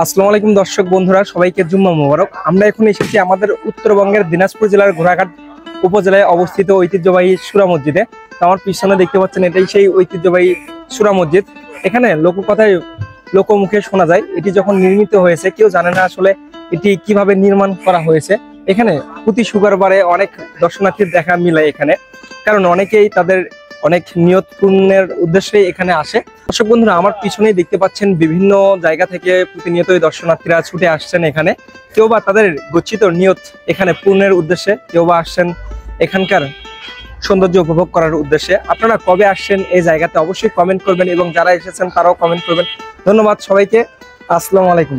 আসসালামু আলাইকুম দর্শক বন্ধুরা, সবাইকে জুম্মা মোবারক। আমরা এখন এসেছি আমাদের উত্তরবঙ্গের দিনাজপুর জেলার ঘোড়াঘাট উপজেলায় অবস্থিত ঐতিহ্যবাহী সূরা মসজিদে। আমার পিছনে দেখতে পাচ্ছেন, এটাই সেই ঐতিহ্যবাহী সূরা মসজিদ। এখানে লোককথায় লোকমুখে শোনা যায়, এটি যখন নির্মিত হয়েছে কেউ জানে না আসলে এটি কিভাবে নির্মাণ করা হয়েছে। এখানে প্রতি শুক্রবারে অনেক দর্শনার্থীর দেখা মিলায় এখানে, কারণ অনেকেই তাদের অনেক নিয়ত পূর্ণের উদ্দেশ্যে এখানে আসে। দর্শক বন্ধুরা, আমার পিছনেই দেখতে পাচ্ছেন বিভিন্ন জায়গা থেকে প্রতিনিয়তই দর্শনার্থীরা ছুটে আসছেন এখানে। কেউ বা তাদের গচ্ছিত নিয়ত এখানে পূর্ণের উদ্দেশ্যে, কেউ বা আসছেন এখানকার সৌন্দর্য উপভোগ করার উদ্দেশ্যে। আপনারা কবে আসছেন এই জায়গাতে অবশ্যই কমেন্ট করবেন, এবং যারা এসেছেন তারাও কমেন্ট করবেন। ধন্যবাদ সবাইকে। আসসালামু আলাইকুম।